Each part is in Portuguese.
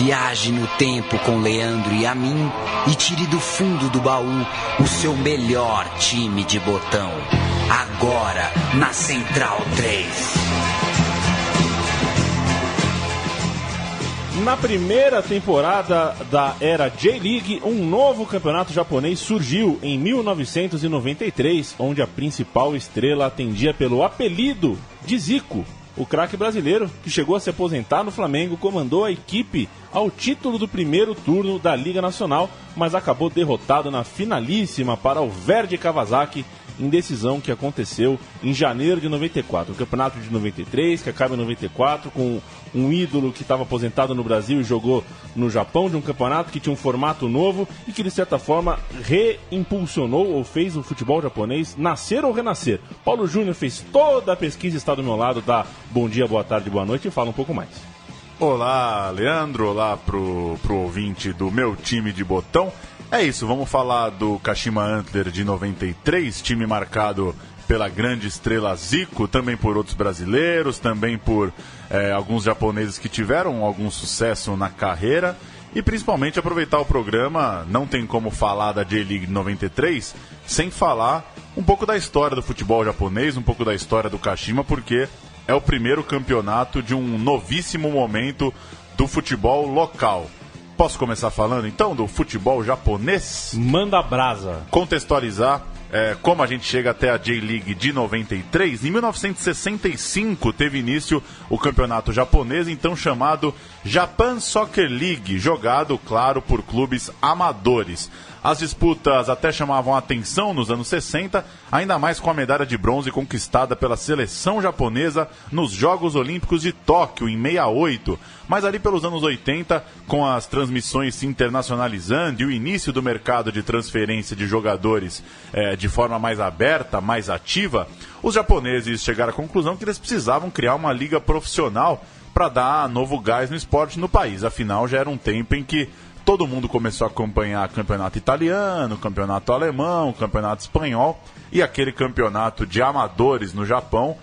Viaje no tempo com Leandro e a mim e tire do fundo do baú o seu melhor time de botão. Agora na Central 3. Na primeira temporada da era J-League, um novo campeonato japonês surgiu em 1993, onde a principal estrela atendia pelo apelido de Zico. O craque brasileiro, que chegou a se aposentar no Flamengo, comandou a equipe ao título do primeiro turno da Liga Nacional, mas acabou derrotado na finalíssima para o Verde Kawasaki, em decisão que aconteceu em janeiro de 94. O campeonato de 93, que acaba em 94, com um ídolo que estava aposentado no Brasil e jogou no Japão, de um campeonato que tinha um formato novo e que, de certa forma, reimpulsionou ou fez o futebol japonês nascer ou renascer. Paulo Júnior fez toda a pesquisa e está do meu lado, dá bom dia, boa tarde, boa noite e fala um pouco mais. Olá, Leandro, olá pro ouvinte do meu time de botão. É isso, vamos falar do Kashima Antlers de 93, time marcado pela grande estrela Zico, também por outros brasileiros, também por alguns japoneses que tiveram algum sucesso na carreira. E principalmente aproveitar o programa, não tem como falar da J-League de 93 sem falar um pouco da história do futebol japonês, um pouco da história do Kashima, porque é o primeiro campeonato de um novíssimo momento do futebol local. Posso começar falando, então, do futebol japonês? Manda brasa. Contextualizar como a gente chega até a J-League de 93. Em 1965 teve início o campeonato japonês, então chamado Japan Soccer League, jogado, claro, por clubes amadores. As disputas até chamavam a atenção nos anos 60, ainda mais com a medalha de bronze conquistada pela seleção japonesa nos Jogos Olímpicos de Tóquio, em 68. Mas ali pelos anos 80, com as transmissões se internacionalizando e o início do mercado de transferência de jogadores de forma mais aberta, mais ativa, os japoneses chegaram à conclusão que eles precisavam criar uma liga profissional para dar novo gás no esporte no país. Afinal, já era um tempo em que todo mundo começou a acompanhar campeonato italiano, campeonato alemão, campeonato espanhol e aquele campeonato de amadores no Japão.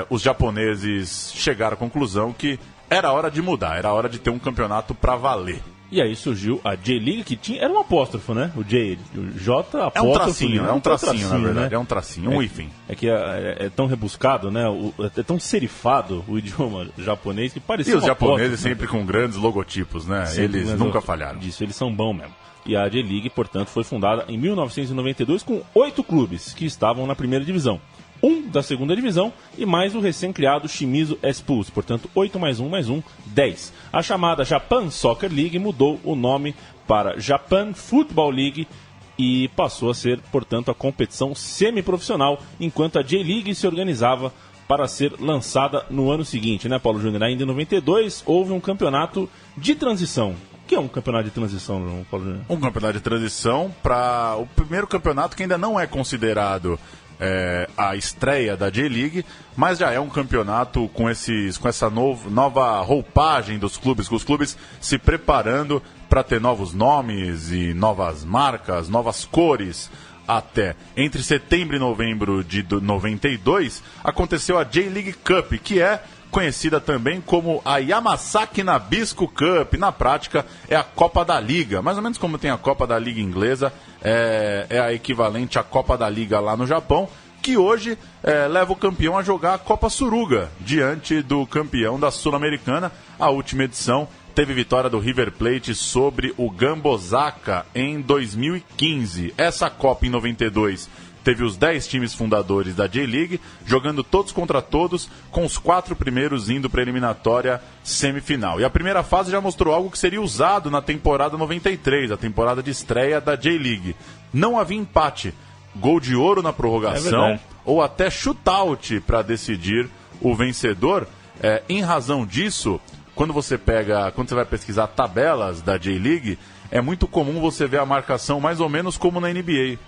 Os japoneses chegaram à conclusão que era hora de mudar, era hora de ter um campeonato para valer. E aí surgiu a J-League, que tinha, era um apóstrofo, né? O J, o J apóstrofo. É um tracinho, na verdade, né? É um tracinho, um hífen. É que é tão rebuscado, né? É tão serifado o idioma japonês que parecia. E os japoneses sempre com grandes logotipos, né? Sempre, eles nunca falharam. Disso, eles são bons mesmo. E a J-League, portanto, foi fundada em 1992 com 8 clubes que estavam na primeira divisão. Um da segunda divisão e mais o recém-criado Shimizu S-Pulse, portanto 8 mais 1, 10. A chamada Japan Soccer League mudou o nome para Japan Football League e passou a ser, portanto, a competição semiprofissional, enquanto a J-League se organizava para ser lançada no ano seguinte, né, Paulo Júnior? Ainda em 92 houve um campeonato de transição. O que é um campeonato de transição, Paulo Júnior? Um campeonato de transição para o primeiro campeonato que ainda não é considerado a estreia da J-League, mas já é um campeonato com essa nova roupagem dos clubes, com os clubes se preparando para ter novos nomes e novas marcas, novas cores. Até entre setembro e novembro de 92 aconteceu a J-League Cup, que é conhecida também como a Yamasaki Nabisco Cup. Na prática é a Copa da Liga, mais ou menos como tem a Copa da Liga inglesa, é a equivalente à Copa da Liga lá no Japão, que hoje leva o campeão a jogar a Copa Suruga diante do campeão da Sul-Americana. A última edição teve vitória do River Plate sobre o Gambosaka em 2015. Essa Copa em 92 teve os 10 times fundadores da J-League, jogando todos contra todos, com os 4 primeiros indo para a eliminatória semifinal. E a primeira fase já mostrou algo que seria usado na temporada 93, a temporada de estreia da J-League. Não havia empate, gol de ouro na prorrogação, ou até shootout para decidir o vencedor. Em razão disso, quando você vai pesquisar tabelas da J-League, é muito comum você ver a marcação mais ou menos como na NBA.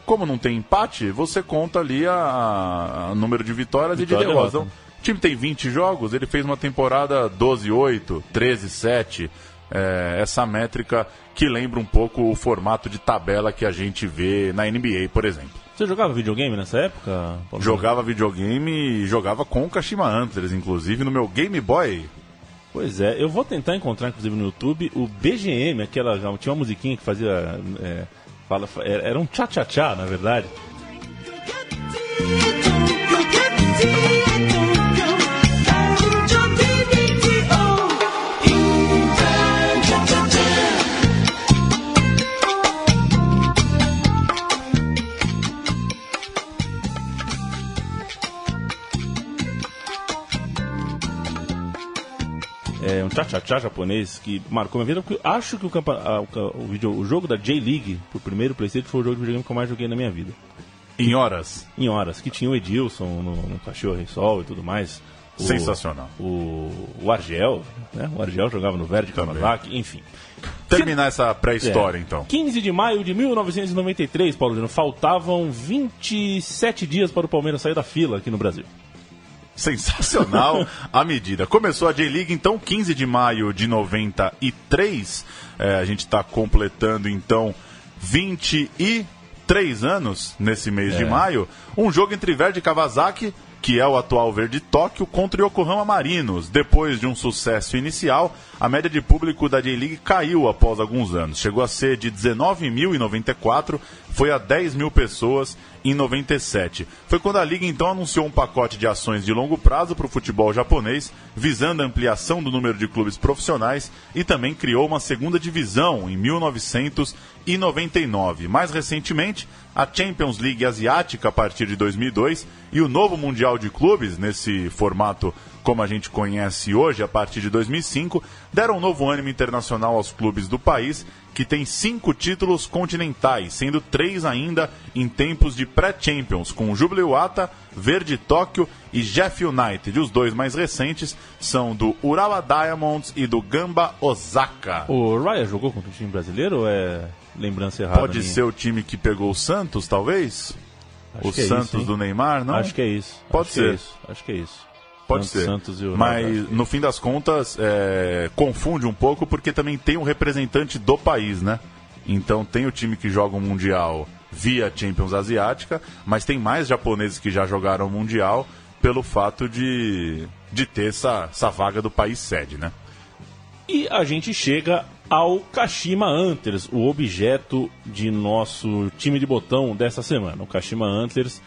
Como não tem empate, você conta ali a número de vitórias e de derrotas. Então, o time tem 20 jogos, ele fez uma temporada 12-8, 13-7. Essa métrica que lembra um pouco o formato de tabela que a gente vê na NBA, por exemplo. Você jogava videogame nessa época, Paulo? Jogava videogame e jogava com o Kashima Antlers, inclusive, no meu Game Boy. Pois é, eu vou tentar encontrar, inclusive, no YouTube, o BGM, tinha uma musiquinha que fazia... era um tchá-tchá-tchá, na verdade. É um tchá-tchá-tchá japonês que marcou minha vida, porque eu acho que o jogo da J-League, pro primeiro PlayStation, foi o jogo de videogame que eu mais joguei na minha vida. Em horas? Em horas, que tinha o Edilson no Cachorro Rei Sol e tudo mais. Sensacional. O Argel, né? O Argel jogava no Verde Kawasaki, enfim. Terminar essa pré-história, então. 15 de maio de 1993, Paulino, faltavam 27 dias para o Palmeiras sair da fila aqui no Brasil. Sensacional a medida. Começou a J-League, então, 15 de maio de 93. A gente está completando, então, 23 anos nesse mês de maio. Um jogo entre Verde Kawasaki, que é o atual Verde Tóquio, contra o Yokohama Marinos. Depois de um sucesso inicial, a média de público da J-League caiu após alguns anos. Chegou a ser de 19 mil em 94, foi a 10 mil pessoas em 97. Foi quando a Liga então anunciou um pacote de ações de longo prazo para o futebol japonês, visando a ampliação do número de clubes profissionais, e também criou uma segunda divisão em 1999. Mais recentemente, a Champions League Asiática a partir de 2002 e o novo Mundial de Clubes, nesse formato como a gente conhece hoje, a partir de 2005, deram um novo ânimo internacional aos clubes do país, que tem 5 títulos continentais, sendo 3 ainda em tempos de pré-Champions, com o Jubilee-Wata, Verde Tóquio e Jeff United. Os 2 mais recentes são do Urawa Diamonds e do Gamba Osaka. O Raya jogou contra o time brasileiro ou é lembrança errada? Pode ser o time que pegou o Santos, talvez? Acho o Santos isso, do Neymar, não? Acho que é isso. Pode ser. Acho que é isso. Pode ser, Santos e o mas no fim das contas confunde um pouco, porque também tem um representante do país, né? Então tem o time que joga o Mundial via Champions Asiática, mas tem mais japoneses que já jogaram o Mundial pelo fato de ter essa vaga do país sede, né? E a gente chega ao Kashima Antlers, o objeto de nosso time de botão dessa semana. O Kashima Antlers,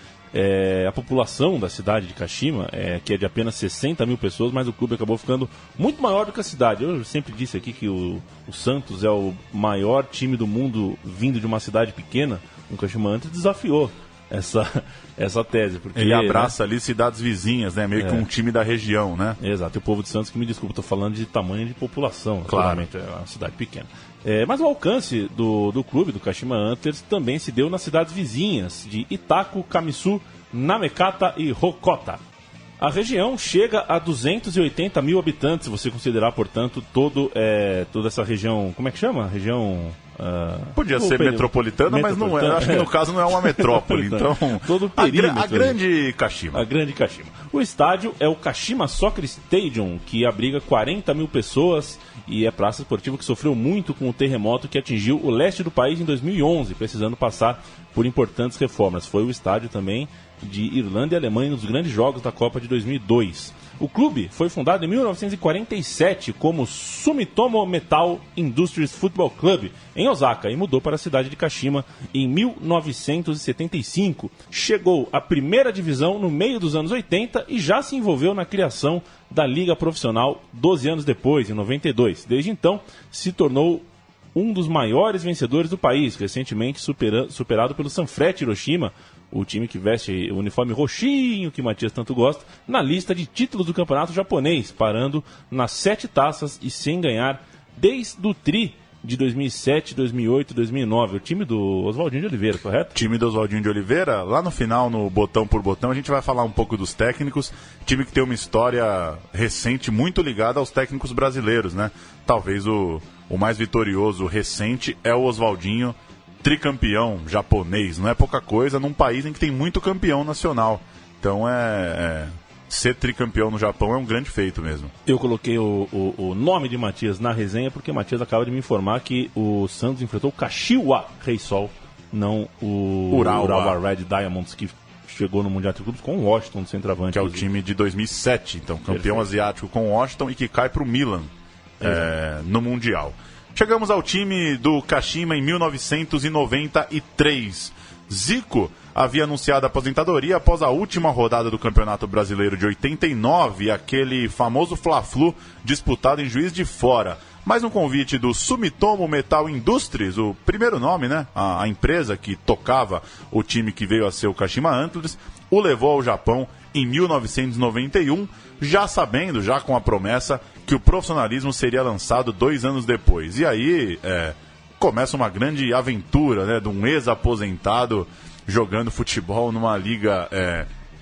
a população da cidade de Kashima, que é de apenas 60 mil pessoas, mas o clube acabou ficando muito maior do que a cidade. Eu sempre disse aqui que o Santos é o maior time do mundo vindo de uma cidade pequena. O Kashima Antlers desafiou essa tese. Porque ele abraça ali cidades vizinhas, né? Meio que um time da região, né? Exato. E o povo de Santos, que me desculpa, estou falando de tamanho de população. Claro. É uma cidade pequena. Mas o alcance do clube, do Kashima Antlers, também se deu nas cidades vizinhas de Itaku, Kamisu, Namekata e Hokota. A região chega a 280 mil habitantes, se você considerar, portanto, toda essa região... Como é que chama? Região... Podia ser metropolitana, mas não é. Acho que no caso não é uma metrópole. Então, todo o perímetro, a grande Kashima. A grande Kashima. O estádio é o Kashima Soccer Stadium, que abriga 40 mil pessoas e é praça esportiva que sofreu muito com o terremoto que atingiu o leste do país em 2011, precisando passar por importantes reformas. Foi o estádio também de Irlanda e Alemanha nos grandes jogos da Copa de 2002. O clube foi fundado em 1947 como Sumitomo Metal Industries Football Club, em Osaka, e mudou para a cidade de Kashima em 1975. Chegou à primeira divisão no meio dos anos 80 e já se envolveu na criação da Liga Profissional 12 anos depois, em 92. Desde então, se tornou um dos maiores vencedores do país, recentemente superado pelo Sanfrecce Hiroshima, o time que veste o uniforme roxinho que o Matias tanto gosta, na lista de títulos do campeonato japonês, parando nas 7 taças e sem ganhar desde o tri de 2007, 2008 e 2009. O time do Oswaldinho de Oliveira, correto? Time do Oswaldinho de Oliveira. Lá no final, no botão por botão, a gente vai falar um pouco dos técnicos. Time que tem uma história recente muito ligada aos técnicos brasileiros, né? Talvez o mais vitorioso recente é o Oswaldinho, tricampeão japonês. Não é pouca coisa num país em que tem muito campeão nacional. Então ser tricampeão no Japão é um grande feito mesmo. Eu coloquei o nome de Matias na resenha porque Matias acaba de me informar que o Santos enfrentou o Kashiwa Reysol, não o Urawa Red Diamonds, que chegou no Mundial de Clubes com o Washington, centroavante. Que é o time de 2007, então, campeão asiático com o Washington e que cai para o Milan no Mundial. Chegamos ao time do Kashima em 1993. Zico havia anunciado a aposentadoria após a última rodada do Campeonato Brasileiro de 89, aquele famoso Fla-Flu disputado em Juiz de Fora. Mais um convite do Sumitomo Metal Industries, o primeiro nome, né? A empresa que tocava o time que veio a ser o Kashima Antlers, o levou ao Japão em 1991, já sabendo, já com a promessa, que o profissionalismo seria lançado 2 anos depois. E aí começa uma grande aventura, né, de um ex-aposentado jogando futebol numa liga,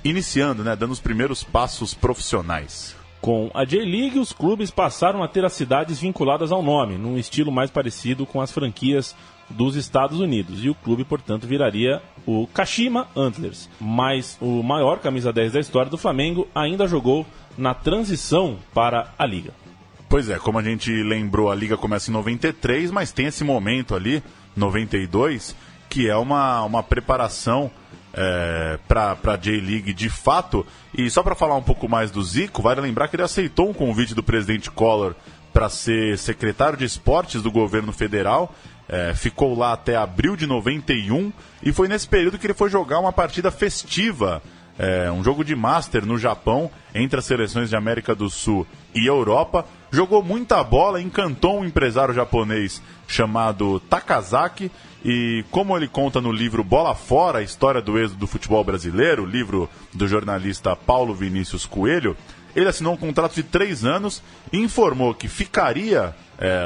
iniciando, né, dando os primeiros passos profissionais. Com a J-League, os clubes passaram a ter as cidades vinculadas ao nome, num estilo mais parecido com as franquias dos Estados Unidos. E o clube, portanto, viraria o Kashima Antlers. Mas o maior camisa 10 da história do Flamengo ainda jogou na transição para a Liga. Pois é, como a gente lembrou, a Liga começa em 93, mas tem esse momento ali, 92, que é uma preparação para a J-League de fato. E só para falar um pouco mais do Zico, vale lembrar que ele aceitou um convite do presidente Collor para ser secretário de esportes do governo federal. Ficou lá até abril de 91 e foi nesse período que ele foi jogar uma partida festiva, um jogo de Master no Japão, entre as seleções de América do Sul e Europa. Jogou muita bola, encantou um empresário japonês chamado Takazaki. E como ele conta no livro Bola Fora, a história do êxodo do futebol brasileiro, o livro do jornalista Paulo Vinícius Coelho, ele assinou um contrato de 3 anos e informou que ficaria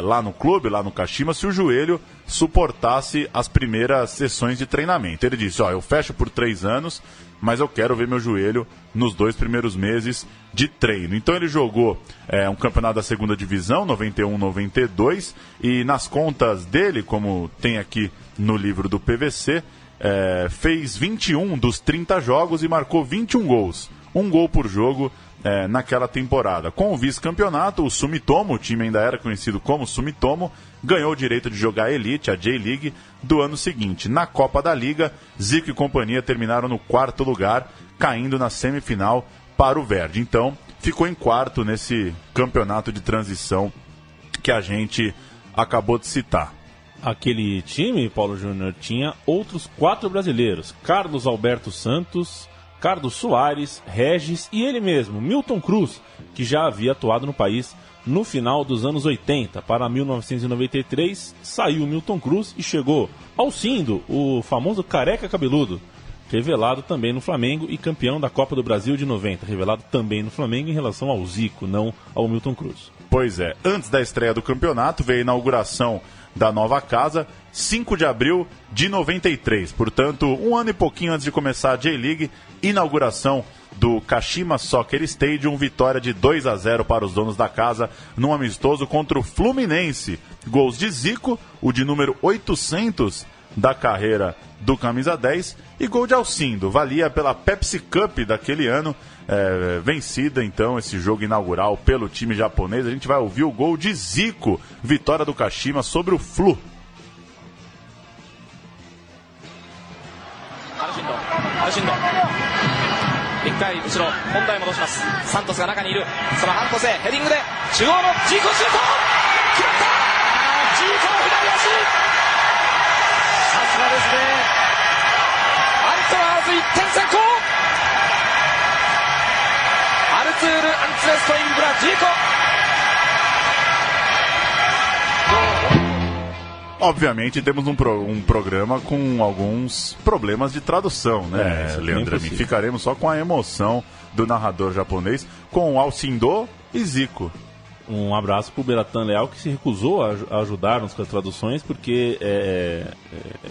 lá no clube, lá no Kashima, se o joelho suportasse as primeiras sessões de treinamento. Ele disse, eu fecho por 3 anos, mas eu quero ver meu joelho nos 2 primeiros meses de treino. Então ele jogou um campeonato da segunda divisão, 91-92, e nas contas dele, como tem aqui no livro do PVC, fez 21 dos 30 jogos e marcou 21 gols. 1 gol por jogo naquela temporada. Com o vice-campeonato, o Sumitomo, o time ainda era conhecido como Sumitomo, ganhou o direito de jogar a Elite, a J-League, do ano seguinte. Na Copa da Liga, Zico e companhia terminaram no 4º lugar, caindo na semifinal para o Verde. Então, ficou em 4º nesse campeonato de transição que a gente acabou de citar. Aquele time, Paulo Júnior, tinha outros 4 brasileiros: Carlos Alberto Santos, Carlos Soares, Regis e ele mesmo, Milton Cruz, que já havia atuado no país no final dos anos 80. Para 1993, saiu Milton Cruz e chegou Alcindo, o famoso careca cabeludo, revelado também no Flamengo e campeão da Copa do Brasil de 90, revelado também no Flamengo em relação ao Zico, não ao Milton Cruz. Pois é, antes da estreia do campeonato veio a inauguração da nova casa, 5 de abril de 93, portanto, 1 ano e pouquinho antes de começar a J-League, inauguração do Kashima Soccer Stadium, vitória de 2-0 para os donos da casa, num amistoso contra o Fluminense. Gols de Zico, o de número 800 da carreira do camisa 10, e gol de Alcindo, valia pela Pepsi Cup daquele ano, vencida então esse jogo inaugural pelo time japonês. A gente vai ouvir o gol de Zico, vitória do Kashima sobre o Flu. Argento. 1回後ろ、本台戻します。サントスが中にいる。そのハントセ、ヘディングで中央のジーコシュート、決まった。ジーコの左足。さすがですね。アントラーズ1点先行。アルツール・アンツレスト・インブラ・ジーコ。Obviamente temos um programa com alguns problemas de tradução, né, Leandro? Ficaremos só com a emoção do narrador japonês, com Alcindo e Zico. Um abraço para o Beratan Leal, que se recusou a ajudar-nos com as traduções, porque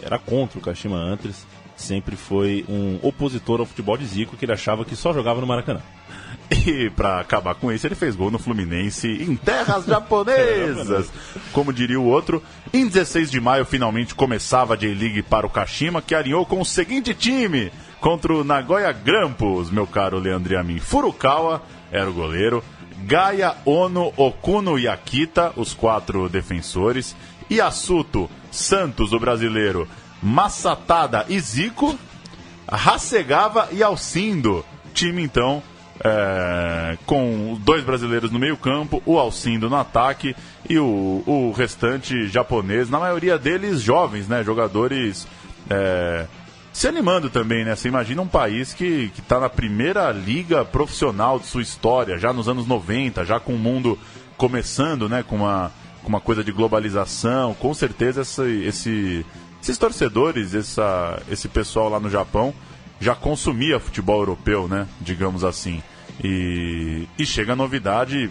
era contra o Kashima Antlers, sempre foi um opositor ao futebol de Zico, que ele achava que só jogava no Maracanã. E para acabar com isso, ele fez gol no Fluminense em terras japonesas. Como diria o outro, em 16 de maio finalmente começava a J-League para o Kashima, que alinhou com o seguinte time contra o Nagoya Grampus, meu caro Leandro Yamin. Furukawa era o goleiro, Gaia, Ono, Okuno e Akita, os 4 defensores, Yasuto, Santos, o brasileiro, Masatada e Zico. Hasegawa e Alcindo. Time, então, com 2 brasileiros no meio campo, o Alcindo no ataque e o restante japonês, na maioria deles jovens, né? Jogadores se animando também, né? Você imagina um país que está na primeira liga profissional de sua história, já nos anos 90, já com o mundo começando, né? Com uma coisa de globalização. Com certeza esses torcedores, esse pessoal lá no Japão já consumia futebol europeu, né? Digamos assim. E chega a novidade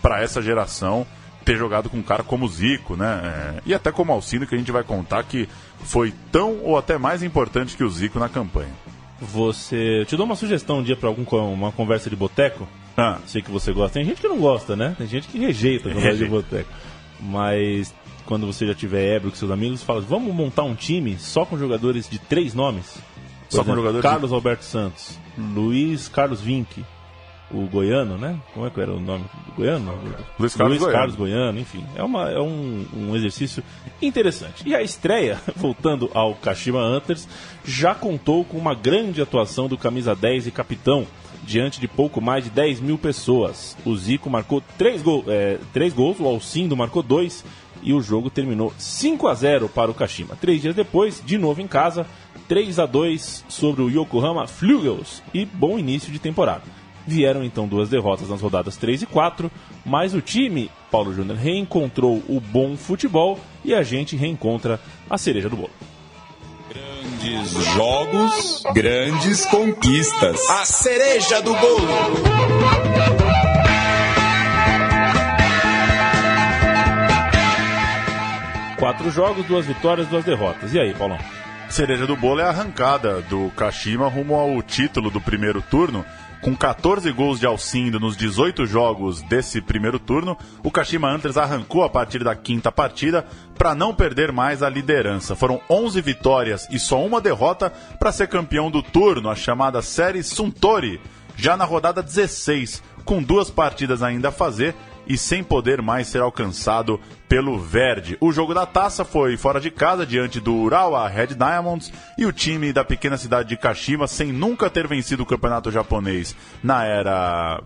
para essa geração ter jogado com um cara como o Zico, né? E até como o Alcindo, que a gente vai contar que foi tão ou até mais importante que o Zico na campanha. Eu te dou uma sugestão um dia para uma conversa de boteco. Sei que você gosta. Tem gente que não gosta, né? Tem gente que rejeita a conversa de boteco. Mas quando você já tiver ébrio com seus amigos, fala: vamos montar um time só com jogadores de 3 nomes? Só com jogadores Carlos Alberto Santos, Luiz Carlos Vinck, o goiano, né? Como é que era o nome do goiano? Luiz Carlos Goiano, enfim. É um exercício interessante. E a estreia, voltando ao Kashima Antlers, já contou com uma grande atuação do camisa 10 e capitão, diante de pouco mais de 10 mil pessoas. O Zico marcou 3 gols, o Alcindo marcou 2 e o jogo terminou 5-0 para o Kashima. 3 dias depois, de novo em casa, 3-2 sobre o Yokohama Flugels e bom início de temporada. Vieram então 2 derrotas nas rodadas 3 e 4, mas o time, Paulo Júnior, reencontrou o bom futebol e a gente reencontra a cereja do bolo. Grandes jogos, grandes conquistas. A cereja do bolo. Quatro jogos, 2 vitórias, 2 derrotas. E aí, Paulão? Cereja do bolo é a arrancada do Kashima rumo ao título do primeiro turno. Com 14 gols de Alcindo nos 18 jogos desse primeiro turno, o Kashima Antlers arrancou a partir da 5ª partida para não perder mais a liderança. Foram 11 vitórias e só uma derrota para ser campeão do turno, a chamada Série Suntory, já na rodada 16, com 2 partidas ainda a fazer e sem poder mais ser alcançado pelo Verde. O jogo da taça foi fora de casa, diante do Urawa Red Diamonds, e o time da pequena cidade de Kashima, sem nunca ter vencido o campeonato japonês na era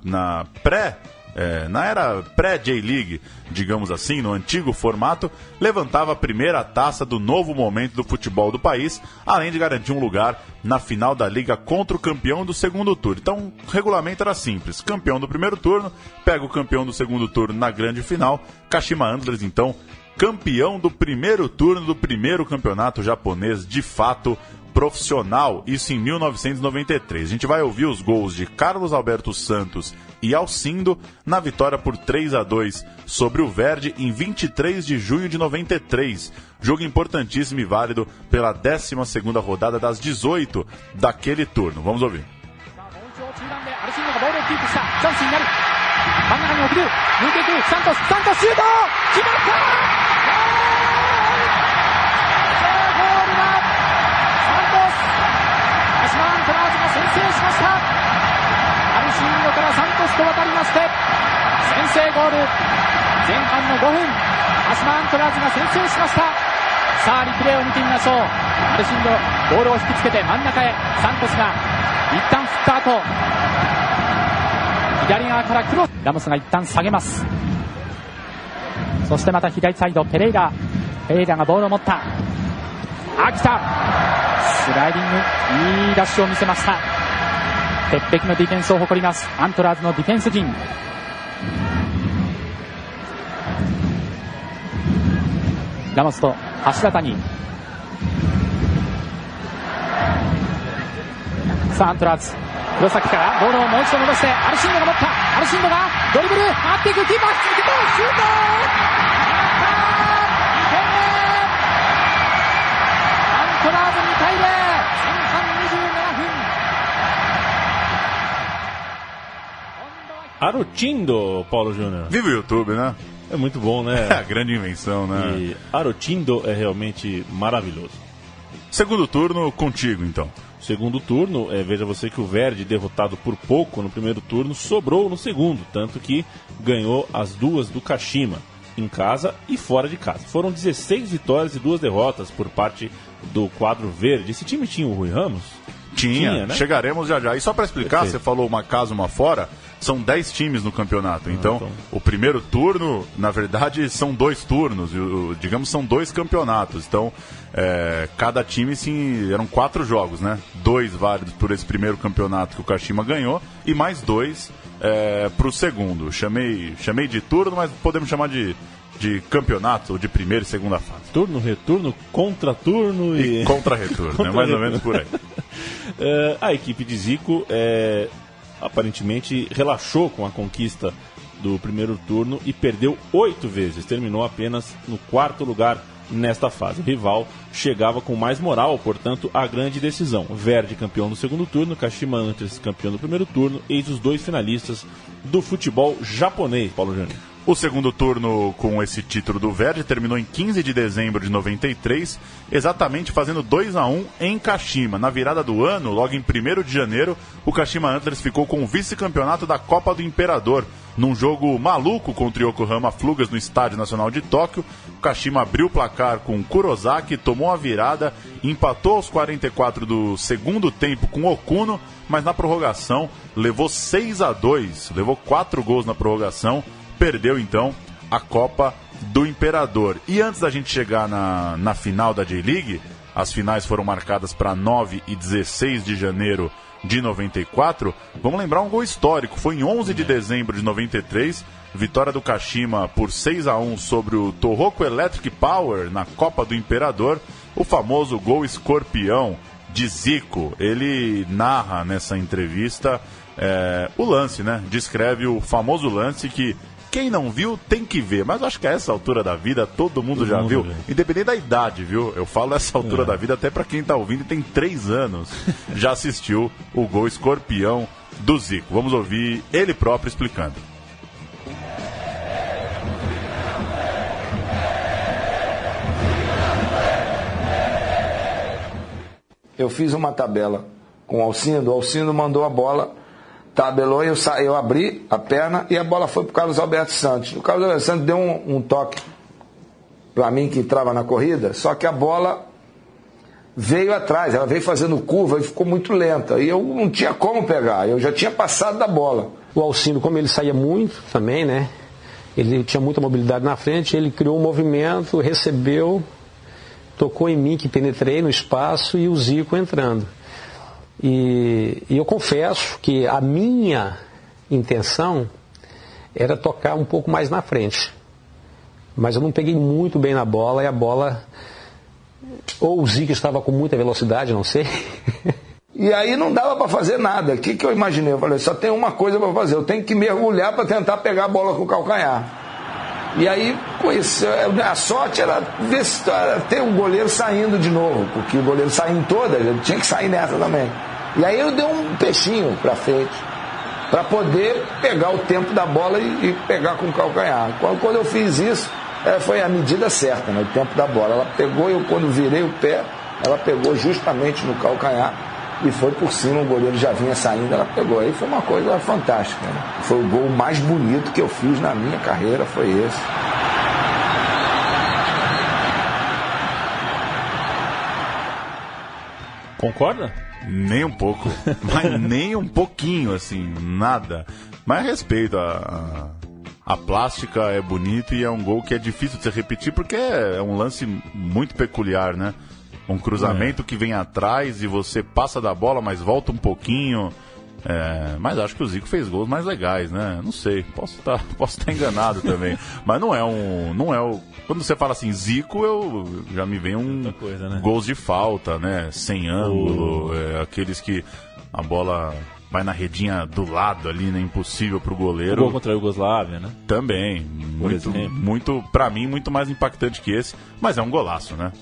pré-J-League, digamos assim, no antigo formato, levantava a primeira taça do novo momento do futebol do país, além de garantir um lugar na final da liga contra o campeão do segundo turno. Então, o regulamento era simples: campeão do primeiro turno pega o campeão do segundo turno na grande final. Kashima Antlers, então, campeão do primeiro turno do primeiro campeonato japonês de fato profissional, isso em 1993. A gente vai ouvir os gols de Carlos Alberto Santos e Alcindo na vitória por 3-2 sobre o Verde em 23 de junho de 93. Jogo importantíssimo e válido pela 12ª rodada das 18 daquele turno. Vamos ouvir. Arotindo, Paulo Júnior. Viva o YouTube, né? É muito bom, né? É a grande invenção, né? E Arotindo é realmente maravilhoso. Segundo turno, contigo, então. Segundo turno, veja você que o Verde, derrotado por pouco no primeiro turno, sobrou no segundo, tanto que ganhou as 2 do Kashima, em casa e fora de casa. Foram 16 vitórias e 2 derrotas por parte do quadro verde. Esse time tinha o Rui Ramos? Tinha, né? Chegaremos já. E só para explicar, Você falou uma casa, uma fora, são 10 times no campeonato. Então, o primeiro turno, na verdade, são 2 turnos. Digamos, são 2 campeonatos. Então, cada time, sim, eram 4 jogos, né? 2 válidos por esse primeiro campeonato que o Kashima ganhou e mais 2 para o segundo. Chamei de turno, mas podemos chamar de campeonato, ou de primeira e segunda fase. Turno, retorno, contra-turno e contra-retorno, né? Mais ou menos por aí. A equipe de Zico aparentemente relaxou com a conquista do primeiro turno e perdeu 8 vezes, terminou apenas no 4º lugar nesta fase. O rival chegava com mais moral, portanto, a grande decisão. Verdi campeão do segundo turno, Kashima Antlers campeão do primeiro turno, eis os 2 finalistas do futebol japonês, Paulo Júnior. O segundo turno com esse título do Verdi terminou em 15 de dezembro de 93, exatamente fazendo 2-1 em Kashima. Na virada do ano, logo em 1º de janeiro, o Kashima Antlers ficou com o vice-campeonato da Copa do Imperador. Num jogo maluco contra o Yokohama Flugas no Estádio Nacional de Tóquio, o Kashima abriu o placar com Kurosaki, tomou a virada, empatou aos 44 do segundo tempo com Okuno, mas na prorrogação levou 6-2, levou 4 gols na prorrogação. Perdeu, então, a Copa do Imperador. E antes da gente chegar na final da J-League, as finais foram marcadas para 9 e 16 de janeiro de 94. Vamos lembrar um gol histórico. Foi em 11 de dezembro de 93, vitória do Kashima por 6-1 sobre o Tohoku Electric Power na Copa do Imperador. O famoso gol escorpião de Zico. Ele narra nessa entrevista o lance, né? Descreve o famoso lance que quem não viu tem que ver, mas acho que a essa altura da vida todo mundo já viu, independente da idade, viu? Eu falo essa altura da vida até para quem tá ouvindo e tem 3 anos, já assistiu o gol escorpião do Zico. Vamos ouvir ele próprio explicando. Eu fiz uma tabela com o Alcindo mandou a bola, tabelou, eu abri a perna e a bola foi para o Carlos Alberto Santos. O Carlos Alberto Santos deu um toque para mim que entrava na corrida, só que a bola veio atrás, ela veio fazendo curva e ficou muito lenta. E eu não tinha como pegar, eu já tinha passado da bola. O Alcindo, como ele saía muito também, né? Ele tinha muita mobilidade na frente, ele criou um movimento, recebeu, tocou em mim que penetrei no espaço e o Zico entrando. E eu confesso que a minha intenção era tocar um pouco mais na frente. Mas eu não peguei muito bem na bola e a bola... Ou o Zico estava com muita velocidade, não sei. E aí não dava para fazer nada. O que eu imaginei? Eu falei, só tem uma coisa para fazer. Eu tenho que mergulhar para tentar pegar a bola com o calcanhar. E aí, com isso, a sorte era ter um goleiro saindo de novo. Porque o goleiro saiu em todas, ele tinha que sair nessa também. E aí eu dei um peixinho para frente, para poder pegar o tempo da bola e pegar com o calcanhar. Quando eu fiz isso, foi a medida certa, né? O tempo da bola. Ela pegou, eu quando virei o pé, ela pegou justamente no calcanhar e foi por cima, o goleiro já vinha saindo, ela pegou. Aí foi uma coisa fantástica, né? Foi o gol mais bonito que eu fiz na minha carreira, foi esse. Concorda? Nem um pouco, mas nem um pouquinho, assim, nada. Mas respeito, a plástica é bonita e é um gol que é difícil de se repetir porque é um lance muito peculiar, né? Um cruzamento que vem atrás e você passa da bola, mas volta um pouquinho. Mas acho que o Zico fez gols mais legais, né? Não sei, posso estar enganado também. Mas não é o... Quando você fala assim, Zico, já me vem coisa, né? Gols de falta, né? Sem ângulo, aqueles que a bola vai na redinha do lado ali, né? Impossível pro goleiro. O gol contra a Iugoslávia, né? Também. Muito, pra mim, muito mais impactante que esse. Mas é um golaço, né?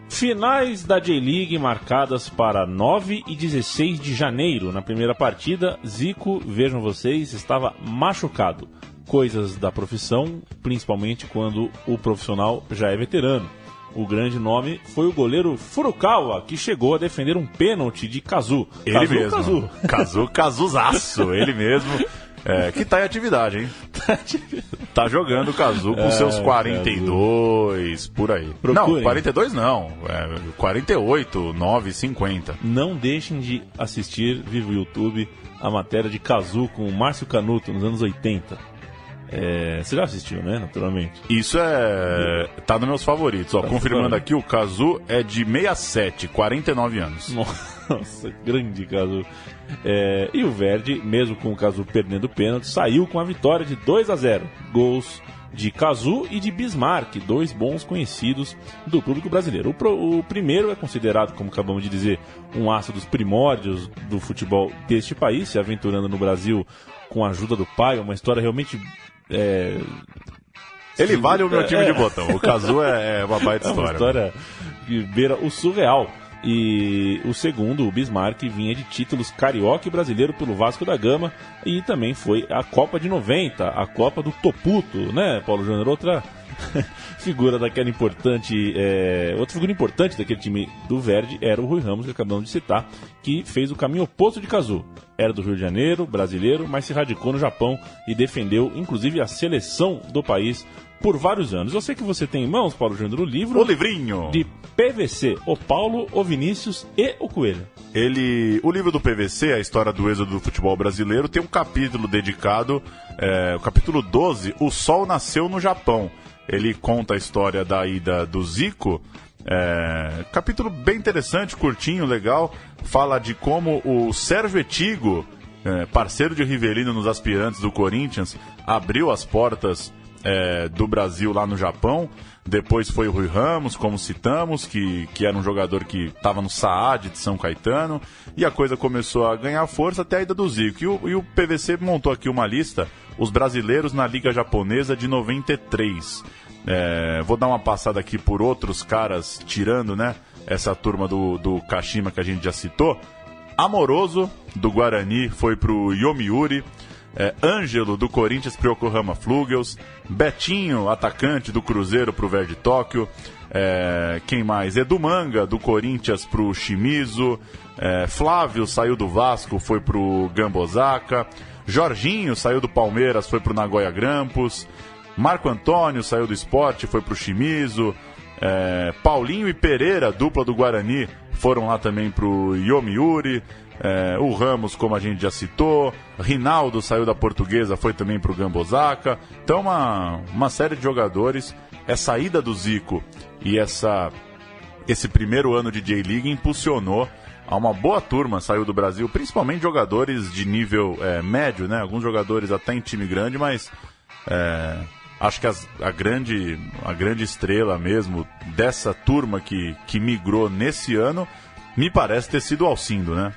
Finais da J-League marcadas para 9 e 16 de janeiro. Na primeira partida, Zico, vejam vocês, estava machucado. Coisas da profissão, principalmente quando o profissional já é veterano. O grande nome foi o goleiro Furukawa, que chegou a defender um pênalti de Kazu. Ele mesmo. Kazuzaço, ele mesmo. que tá em atividade, hein? Tá jogando o Kazu com seus 42, por aí. Procurem. Não, 42 não. 48, 9, 50. Não deixem de assistir, viva o YouTube, a matéria de Kazu com o Márcio Canuto nos anos 80. Você já assistiu, né? Naturalmente. Isso tá nos meus favoritos. Ó, confirmando aqui, o Kazu é de 67, 49 anos. Nossa, grande Kazu. E o Verdi, mesmo com o Kazu perdendo o pênalti, saiu com a vitória de 2-0. Gols de Kazu e de Bismarck, dois bons conhecidos do público brasileiro. O primeiro é considerado, como acabamos de dizer, um aço dos primórdios do futebol deste país, se aventurando no Brasil com a ajuda do pai, uma história realmente... Ele vale o meu time de botão. O Kazu é uma baita história. Uma história que beira o surreal. E o segundo, o Bismarck, vinha de títulos carioca e brasileiro pelo Vasco da Gama. E também foi a Copa de 90, a Copa do Toputo, né, Paulo Júnior? Outra figura daquela importante. Outra figura importante daquele time do Verdi era o Rui Ramos, que acabamos de citar, que fez o caminho oposto de Kazu. Era do Rio de Janeiro, brasileiro, mas se radicou no Japão e defendeu, inclusive, a seleção do país por vários anos. Eu sei que você tem em mãos, Paulo Júnior, o livro... O livrinho! De PVC, o Paulo, o Vinícius e o Coelho. O livro do PVC, a história do êxodo do futebol brasileiro, tem um capítulo dedicado, o capítulo 12, O Sol Nasceu no Japão. Ele conta a história da ida do Zico, capítulo bem interessante, curtinho, legal, fala de como o Sérgio Etigo, parceiro de Rivelino nos aspirantes do Corinthians, abriu as portas do Brasil lá no Japão. Depois foi o Rui Ramos, como citamos, que era um jogador que estava no Saad de São Caetano, e a coisa começou a ganhar força até a ida do Zico. E o PVC montou aqui uma lista, os brasileiros na Liga Japonesa de 93. Vou dar uma passada aqui por outros caras, tirando, né, essa turma do Kashima que a gente já citou. Amoroso, do Guarani, foi pro Yomiuri. Ângelo, do Corinthians, pro Yokohama Flugels. Betinho, atacante do Cruzeiro, pro Verde Tóquio. Quem mais? Edu Manga, do Corinthians, pro Shimizu. Flávio saiu do Vasco, foi pro Gambosaka. Jorginho saiu do Palmeiras, foi pro Nagoya Grampus. Marco Antônio saiu do Sport, foi pro Shimizu. Paulinho e Pereira, dupla do Guarani, foram lá também pro Yomiuri. O Ramos, como a gente já citou. Rinaldo saiu da Portuguesa, foi também pro Gambosaka. Então uma série de jogadores. Essa ida do Zico e esse primeiro ano de J-League impulsionou a uma boa turma, saiu do Brasil, principalmente jogadores de nível médio, né? Alguns jogadores até em time grande, mas acho que a grande estrela mesmo dessa turma que migrou nesse ano, me parece ter sido o Alcindo, né?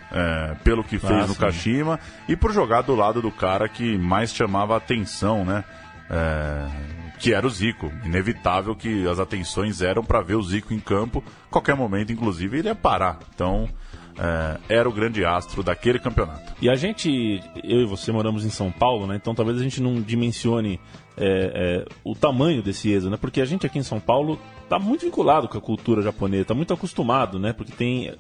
Pelo que fez no Kashima e por jogar do lado do cara que mais chamava a atenção, né? Que era o Zico. Inevitável que as atenções eram para ver o Zico em campo. Qualquer momento, inclusive, ele ia parar. Então, era o grande astro daquele campeonato. E a gente, eu e você moramos em São Paulo, né? Então talvez a gente não dimensione o tamanho desse êxodo, né? Porque a gente aqui em São Paulo está muito vinculado com a cultura japonesa, está muito acostumado, né? Porque tem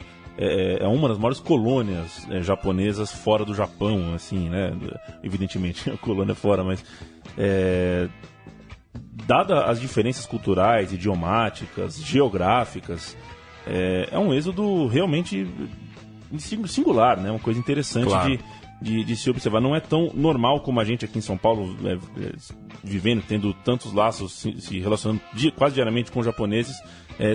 uma das maiores colônias japonesas fora do Japão, assim, né? Evidentemente, a colônia é fora, mas dada as diferenças culturais, idiomáticas, geográficas, é um êxodo realmente singular, né? Uma coisa interessante, claro, de se observar. Não é tão normal como a gente aqui em São Paulo, vivendo, tendo tantos laços, se relacionando quase diariamente com japoneses,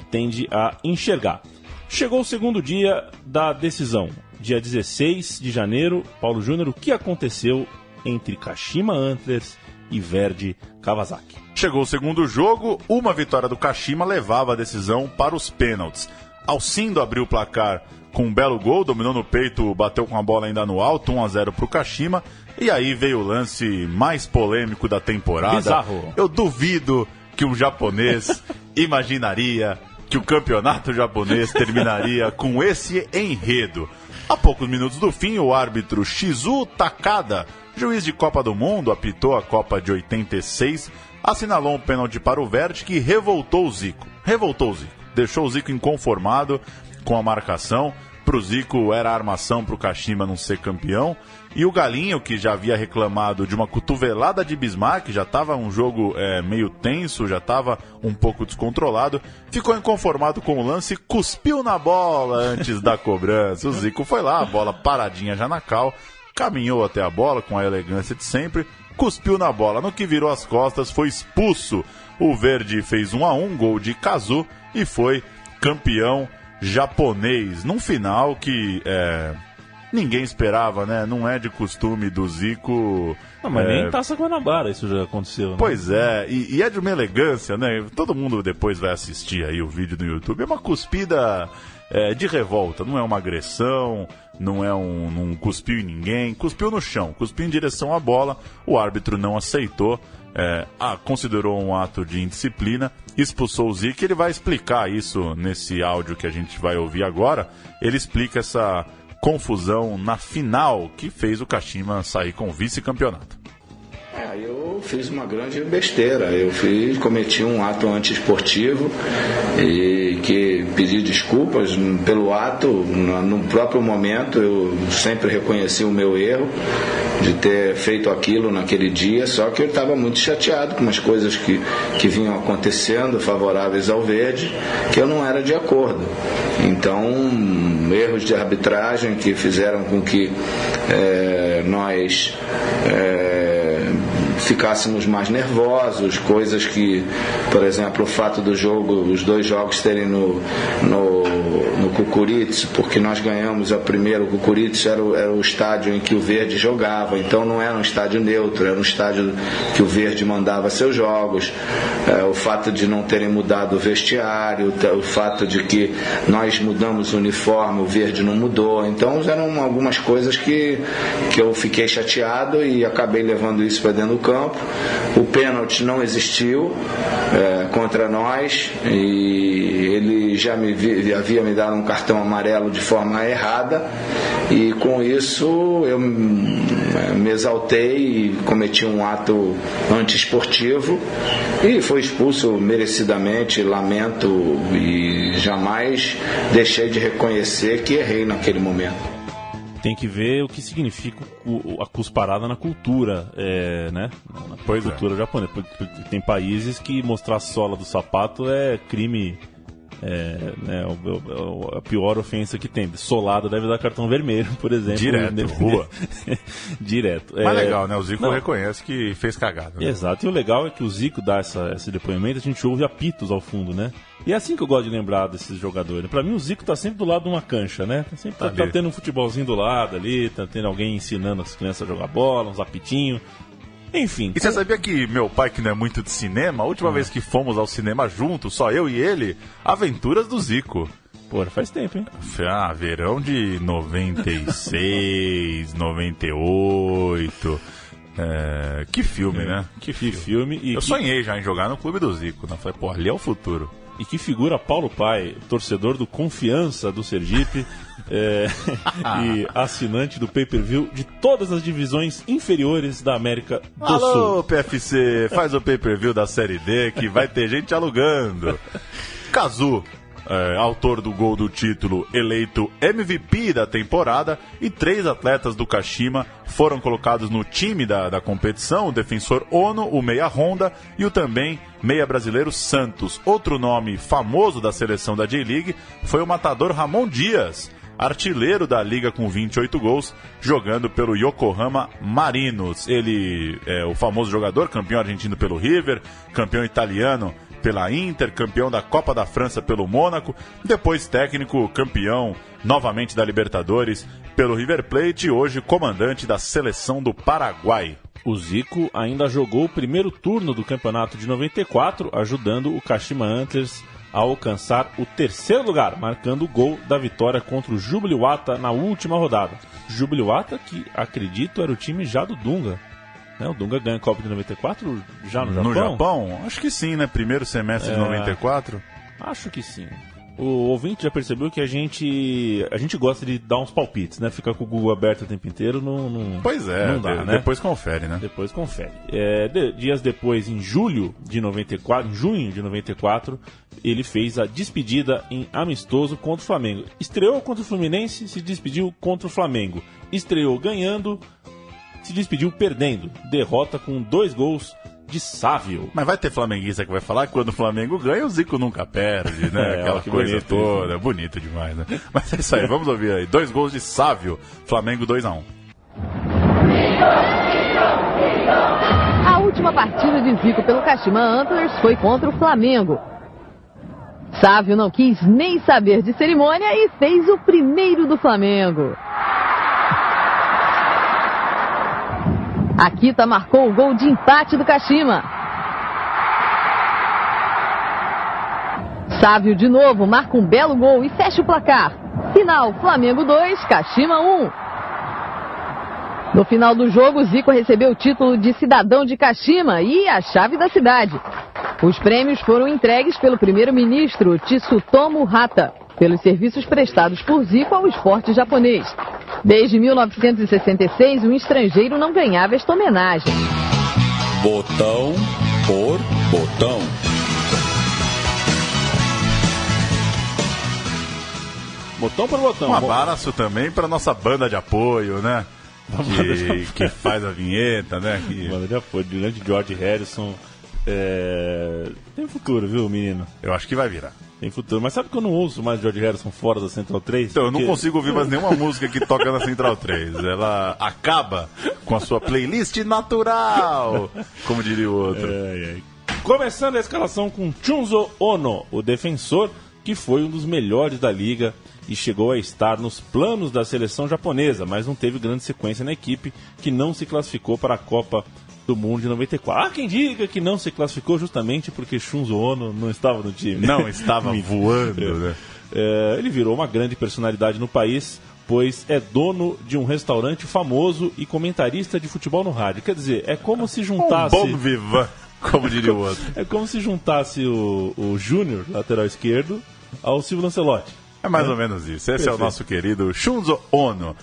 tende a enxergar. Chegou o segundo dia da decisão, dia 16 de janeiro. Paulo Júnior, o que aconteceu entre Kashima Antlers e Verdi Kawasaki? Chegou o segundo jogo, uma vitória do Kashima levava a decisão para os pênaltis. Alcindo abriu o placar com um belo gol, dominou no peito, bateu com a bola ainda no alto, 1-0 para o Kashima. E aí veio o lance mais polêmico da temporada. Bizarro. Eu duvido que um japonês imaginaria que o campeonato japonês terminaria com esse enredo. A poucos minutos do fim, o árbitro Shizu Takada, juiz de Copa do Mundo, apitou a Copa de 86, assinalou um pênalti para o Verdi que revoltou o Zico. Deixou o Zico inconformado com a marcação. pro Zico era armação pro Kashima não ser campeão. E o Galinho, que já havia reclamado de uma cotovelada de Bismarck, já estava um jogo meio tenso, já estava um pouco descontrolado, ficou inconformado com o lance e cuspiu na bola antes da cobrança. O Zico foi lá, a bola paradinha já na cal, caminhou até a bola com a elegância de sempre, cuspiu na bola. No que virou as costas, foi expulso. O Verde fez 1-1, gol de Kazu, e foi campeão japonês. Num final que... ninguém esperava, né? Não é de costume do Zico... Não, mas nem Taça Guanabara isso já aconteceu, né? Pois é, e é de uma elegância, né? Todo mundo depois vai assistir aí o vídeo no YouTube. É uma cuspida de revolta, não é uma agressão, não é não cuspiu em ninguém. Cuspiu no chão, cuspiu em direção à bola. O árbitro não aceitou, considerou um ato de indisciplina, expulsou o Zico. Ele vai explicar isso nesse áudio que a gente vai ouvir agora. Ele explica essa confusão na final que fez o Kashima sair com o vice-campeonato. Eu fiz uma grande besteira. Cometi um ato antiesportivo e que pedi desculpas pelo ato. No próprio momento eu sempre reconheci o meu erro de ter feito aquilo naquele dia, só que eu estava muito chateado com umas coisas que vinham acontecendo favoráveis ao Verde, que eu não era de acordo. Então, erros de arbitragem que fizeram com que nós ficássemos mais nervosos, coisas que, por exemplo, o fato do jogo, os dois jogos terem no Cucuritz, porque nós ganhamos a primeira. O Cucuritz era o estádio em que o Verde jogava, então não era um estádio neutro, era um estádio que o Verde mandava seus jogos. O fato de não terem mudado o vestiário, o fato de que nós mudamos o uniforme, o Verde não mudou. Então eram algumas coisas que eu fiquei chateado e acabei levando isso para dentro do campo. O pênalti não existiu contra nós, e ele já havia me dado um cartão amarelo de forma errada, e com isso eu me exaltei e cometi um ato antiesportivo e fui expulso merecidamente. Lamento e jamais deixei de reconhecer que errei naquele momento. Tem que ver o que significa a cusparada na cultura, né? Na cultura japonesa. Porque tem países que mostrar a sola do sapato é crime, né? A pior ofensa que tem. Solado deve dar cartão vermelho, por exemplo. Direto, rua. Direto. Mas legal, né? O Zico reconhece que fez cagada. Né? Exato. E o legal é que o Zico dá esse depoimento, a gente ouve apitos ao fundo, né? E é assim que eu gosto de lembrar desses jogadores. Pra mim, o Zico tá sempre do lado de uma cancha, né? Tá tendo um futebolzinho do lado ali, tá tendo alguém ensinando as crianças a jogar bola, uns apitinhos. Enfim. E você sabia que meu pai, que não é muito de cinema, a última vez que fomos ao cinema juntos, só eu e ele, Aventuras do Zico. Pô, faz tempo, hein? Verão de 96, 98... que filme, né? Que filme. Eu sonhei já em jogar no Clube do Zico, né? Falei, pô, ali é o futuro. E que figura Paulo Pai, torcedor do Confiança do Sergipe e assinante do pay-per-view de todas as divisões inferiores da América do Sul. Alô, PFC, faz o pay-per-view da Série D que vai ter gente alugando. Kazu, autor do gol do título, eleito MVP da temporada, e 3 atletas do Kashima foram colocados no time da competição: o defensor Ono, o meia Honda e o também meia brasileiro Santos. Outro nome famoso da seleção da J-League foi o matador Ramon Dias, artilheiro da liga com 28 gols, jogando pelo Yokohama Marinos. Ele é o famoso jogador, campeão argentino pelo River, campeão italiano pela Inter, campeão da Copa da França pelo Mônaco, depois técnico, campeão novamente da Libertadores pelo River Plate e hoje comandante da seleção do Paraguai. O Zico ainda jogou o primeiro turno do campeonato de 94, ajudando o Kashima Antlers a alcançar o 3º lugar, marcando o gol da vitória contra o Jubiluata na última rodada. Jubiluata, que acredito era o time já do Dunga. O Dunga ganha a Copa de 94 já no Japão? No Japão? Acho que sim, né? Primeiro semestre de 94. Acho que sim. O ouvinte já percebeu que a gente gosta de dar uns palpites, né? Ficar com o Google aberto o tempo inteiro não Pois é, não dá, né? Depois confere, né? Depois confere. Dias depois, em junho de 94, ele fez a despedida em amistoso contra o Flamengo. Estreou contra o Fluminense, se despediu contra o Flamengo. Estreou ganhando, se despediu perdendo. Derrota com 2 gols de Sávio. Mas vai ter flamenguista que vai falar que quando o Flamengo ganha, o Zico nunca perde, né? Aquela coisa bonito, toda. Bonito demais, né? Mas é isso aí, vamos ouvir aí. 2 gols de Sávio, Flamengo 2-1. A última partida de Zico pelo Kashima Antlers foi contra o Flamengo. Sávio não quis nem saber de cerimônia e fez o primeiro do Flamengo. Akita marcou o gol de empate do Kashima. Sávio de novo marca um belo gol e fecha o placar. Final, Flamengo 2, Kashima 1. No final do jogo, Zico recebeu o título de cidadão de Kashima e a chave da cidade. Os prêmios foram entregues pelo primeiro-ministro Tsutomu Hata, pelos serviços prestados por Zico ao esporte japonês. Desde 1966, um estrangeiro não ganhava esta homenagem. Botão por botão. Botão por botão. Um abraço também para nossa banda de apoio, né? Que faz a vinheta, né? Banda de apoio, grande George Harrison. Tem futuro, viu, menino? Eu acho que vai virar. Tem futuro. Mas sabe que eu não ouço mais George Harrison fora da Central 3? Então, eu não consigo ouvir mais nenhuma música que toca na Central 3. Ela acaba com a sua playlist natural, como diria o outro. Começando a escalação com Chunzo Ono, o defensor, que foi um dos melhores da liga e chegou a estar nos planos da seleção japonesa, mas não teve grande sequência na equipe, que não se classificou para a Copa do Mundo de 94. Há quem diga que não se classificou justamente porque Chunzo Ono não estava no time. Não estava voando, né? Ele virou uma grande personalidade no país, pois é dono de um restaurante famoso e comentarista de futebol no rádio. Quer dizer, é como se juntasse... Bom viva, como diria o outro. É como se juntasse o Júnior, lateral esquerdo, ao Silvio Lancelotti. É mais ou menos isso. Esse é o nosso querido Chunzo Ono.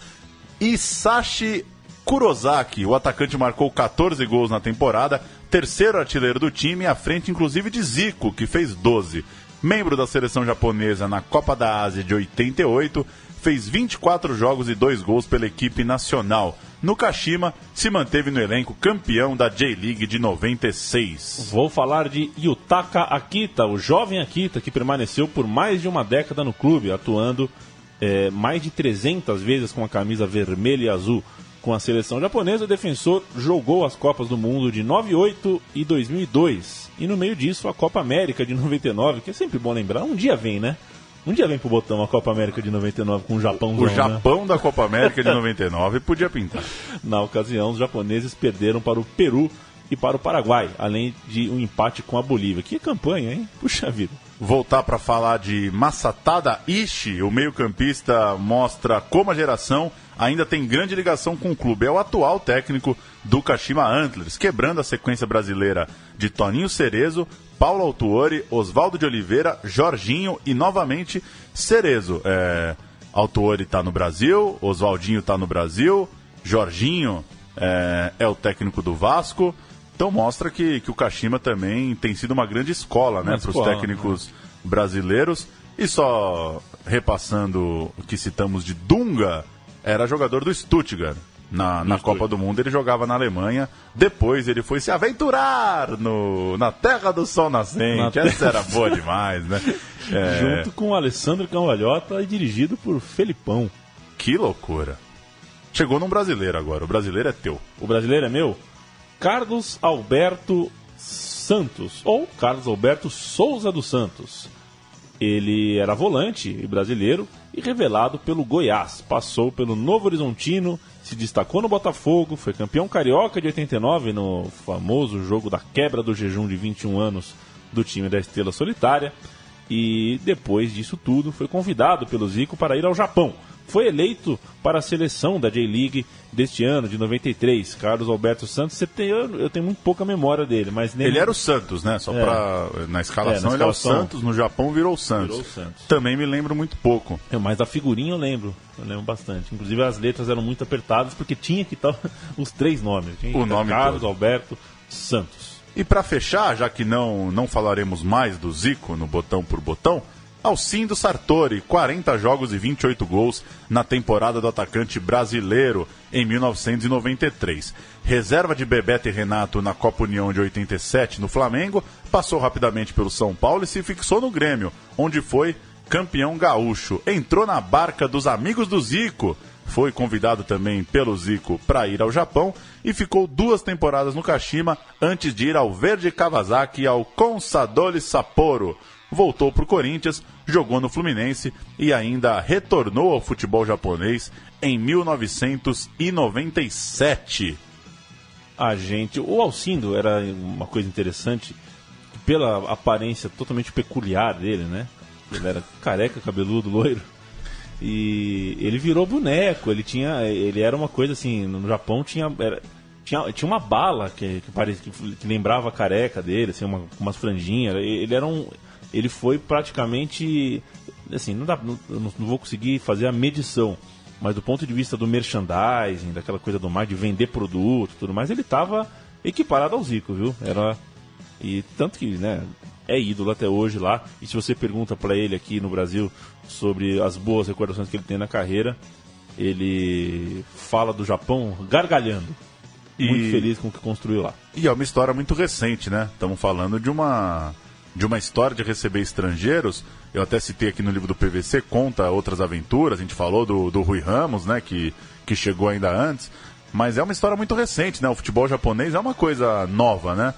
Isashi Kurosaki, o atacante, marcou 14 gols na temporada, terceiro artilheiro do time, à frente inclusive de Zico, que fez 12. Membro da seleção japonesa na Copa da Ásia de 88, fez 24 jogos e 2 gols pela equipe nacional. No Kashima, se manteve no elenco campeão da J-League de 96. Vou falar de Yutaka Akita, o jovem Akita, que permaneceu por mais de uma década no clube, atuando mais de 300 vezes com a camisa vermelha e azul. Com a seleção japonesa, o defensor jogou as Copas do Mundo de 98 e 2002. E no meio disso, a Copa América de 99, que é sempre bom lembrar. Um dia vem, né? Um dia vem pro botão a Copa América de 99 com o Japão. O Japão, né? Da Copa América de 99 podia pintar. Na ocasião, os japoneses perderam para o Peru e para o Paraguai, além de um empate com a Bolívia. Que campanha, hein? Puxa vida. Voltar para falar de Masatada Ishii, o meio-campista, mostra como a geração ainda tem grande ligação com o clube. É o atual técnico do Kashima Antlers, quebrando a sequência brasileira de Toninho Cerezo, Paulo Autuori, Oswaldo de Oliveira, Jorginho e novamente Cerezo. Autuori está no Brasil, Oswaldinho está no Brasil, Jorginho é o técnico do Vasco. Então mostra que o Kashima também tem sido uma grande escola, né, para os técnicos brasileiros. E só repassando o que citamos de Dunga, era jogador do Stuttgart. Na Copa do Mundo ele jogava na Alemanha. Depois ele foi se aventurar na Terra do Sol Nascente. Essa era boa demais, né? Junto com o Alessandro Cambalhota e dirigido por Felipão. Que loucura. Chegou num brasileiro agora. O brasileiro é teu. O brasileiro é meu? Carlos Alberto Santos, ou Carlos Alberto Souza dos Santos. Ele era volante brasileiro e revelado pelo Goiás. Passou pelo Novo Horizontino, se destacou no Botafogo, foi campeão carioca de 89 no famoso jogo da quebra do jejum de 21 anos do time da Estrela Solitária. E depois disso tudo foi convidado pelo Zico para ir ao Japão. foi eleito para a seleção da J-League deste ano, de 93. Carlos Alberto Santos, eu tenho muito pouca memória dele, mas... Ele era o Santos, né? Só na escalação ele é o Santos, no Japão virou o Santos. Também me lembro muito pouco. Mas da figurinha eu lembro bastante. Inclusive as letras eram muito apertadas, porque tinha que estar os 3 nomes. O nome Carlos todo. Alberto Santos. E para fechar, já que não falaremos mais do Zico no botão por botão, Alcindo Sartori, 40 jogos e 28 gols na temporada do atacante brasileiro em 1993. Reserva de Bebeto e Renato na Copa União de 87 no Flamengo, passou rapidamente pelo São Paulo e se fixou no Grêmio, onde foi campeão gaúcho. Entrou na barca dos amigos do Zico, foi convidado também pelo Zico para ir ao Japão e ficou 2 temporadas no Kashima antes de ir ao Verde Kawasaki e ao Consadole Sapporo. Voltou para o Corinthians, jogou no Fluminense e ainda retornou ao futebol japonês em 1997. O Alcindo era uma coisa interessante, pela aparência totalmente peculiar dele, né? Ele era careca, cabeludo, loiro. E ele virou boneco, ele era uma coisa assim, no Japão tinha uma bala que lembrava a careca dele, assim, umas franjinhas. Ele foi praticamente, assim, eu não vou conseguir fazer a medição, mas do ponto de vista do merchandising, daquela coisa do mar, de vender produto e tudo mais, ele estava equiparado ao Zico, viu? E tanto que, né, é ídolo até hoje lá, e se você pergunta para ele aqui no Brasil sobre as boas recordações que ele tem na carreira, ele fala do Japão gargalhando, muito feliz com o que construiu lá. E é uma história muito recente, né? Estamos falando de uma história de receber estrangeiros. Eu até citei aqui no livro do PVC, conta outras aventuras, a gente falou do Rui Ramos, né, que chegou ainda antes, mas é uma história muito recente, né? O futebol japonês é uma coisa nova, né?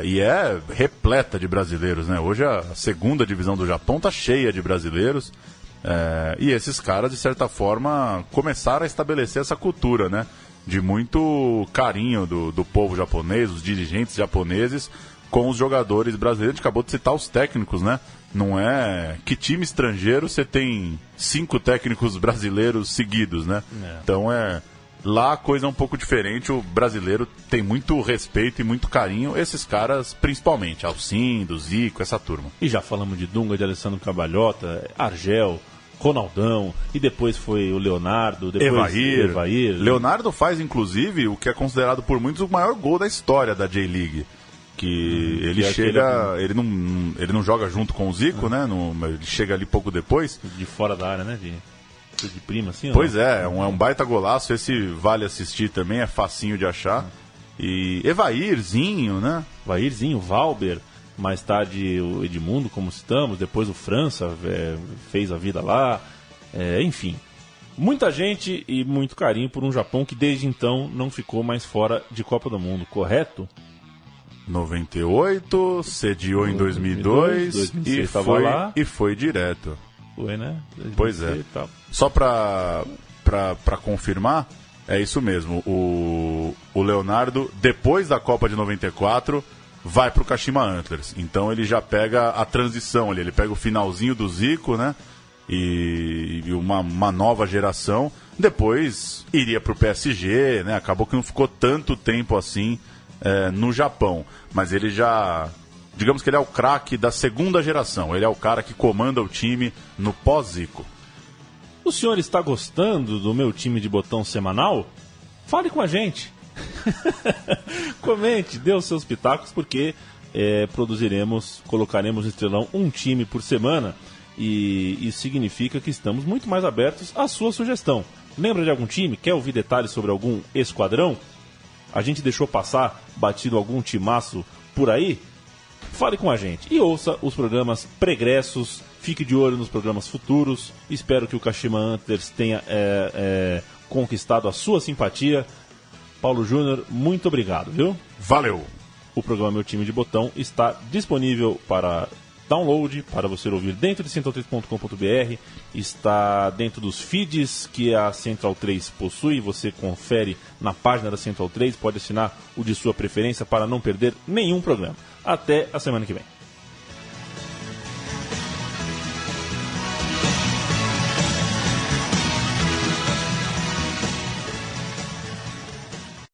E é repleta de brasileiros, né? Hoje a segunda divisão do Japão está cheia de brasileiros, e esses caras, de certa forma, começaram a estabelecer essa cultura, né? De muito carinho do povo japonês, os dirigentes japoneses com os jogadores brasileiros. A gente acabou de citar os técnicos, né? Não é... Que time estrangeiro você tem 5 técnicos brasileiros seguidos, né? Então lá a coisa é um pouco diferente. O brasileiro tem muito respeito e muito carinho. Esses caras, principalmente, Alcindo, Zico, essa turma. E já falamos de Dunga, de Alessandro Cavalhota, Argel, Ronaldão, e depois foi o Leonardo, depois Evair. Leonardo faz, inclusive, o que é considerado por muitos o maior gol da história da J-League. Que ele chega, ele não joga junto com o Zico, né? Ele chega ali pouco depois. De fora da área, né? De prima, assim. Pois é um baita golaço. Esse vale assistir também, é facinho de achar. E Evairzinho, né? Evairzinho, Valber, mais tarde o Edmundo, como citamos, depois o França fez a vida lá. Enfim, muita gente e muito carinho por um Japão que desde então não ficou mais fora de Copa do Mundo, correto? 98, sediou em 2002 e foi direto. Foi, né? Pois é. Só pra confirmar, é isso mesmo. O Leonardo, depois da Copa de 94, vai pro Kashima Antlers. Então ele já pega a transição ali, ele pega o finalzinho do Zico, né? E uma nova geração. Depois iria pro PSG, né? Acabou que não ficou tanto tempo assim no Japão, mas ele já, digamos que ele é o craque da segunda geração, ele é o cara que comanda o time no pós-Zico. O senhor está gostando do meu time de botão semanal? Fale com a gente. Comente, dê os seus pitacos, porque colocaremos no Estrelão um time por semana, e isso significa que estamos muito mais abertos à sua sugestão. Lembra de algum time? Quer ouvir detalhes sobre algum esquadrão? A gente deixou passar batido algum timaço por aí? Fale com a gente e ouça os programas pregressos. Fique de olho nos programas futuros. Espero que o Kashima Antlers tenha conquistado a sua simpatia. Paulo Júnior, muito obrigado, viu? Valeu! O programa Meu Time de Botão está disponível para download, para você ouvir dentro de central3.com.br, está dentro dos feeds que a Central 3 possui, você confere na página da Central 3, pode assinar o de sua preferência para não perder nenhum programa. Até a semana que vem.